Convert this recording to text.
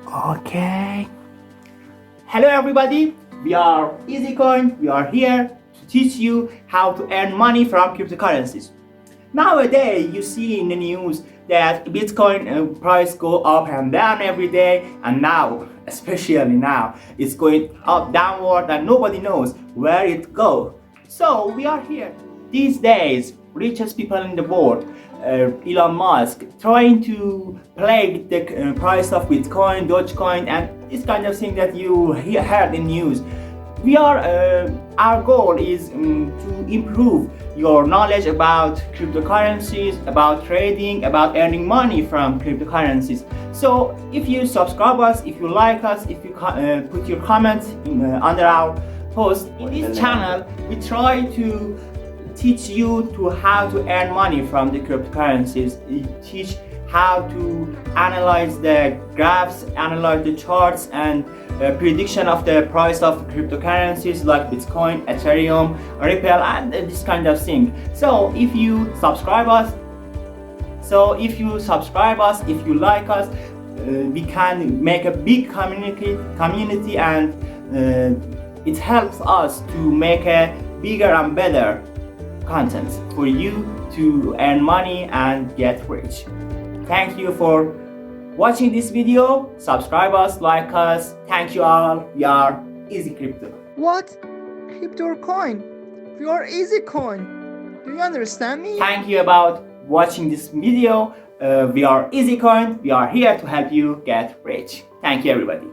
Okay. Hello everybody, we are EasyCoin. We are here to teach you how to earn money from cryptocurrencies. Nowadays, you see in the news that Bitcoin price go up and down every day, and now, especially now, it's going up downward and nobody knows where it go. So we are here. These days, richest people in the world, Elon Musk, trying to play with the price of Bitcoin, Dogecoin, and this kind of thing that you heard in news. Our goal is to improve your knowledge about cryptocurrencies, about trading, about earning money from cryptocurrencies. So if you subscribe us, if you like us, if you put your comments under our post in this channel, we try to teach you to how to earn money from the cryptocurrencies. We teach how to analyze the graphs, analyze the charts, and prediction of the price of cryptocurrencies like Bitcoin, Ethereum, Ripple, and this kind of thing. So if you subscribe us, if you like us, we can make a big community, and it helps us to make a bigger and better content for you to earn money and get rich. Thank you for watching this video. Subscribe us, like us. Thank you all. We are Easy Crypto. What? Crypto or coin? We are Easy Coin. Do you understand me? Thank you about watching this video. We are Easy Coin. We are here to help you get rich. Thank you everybody.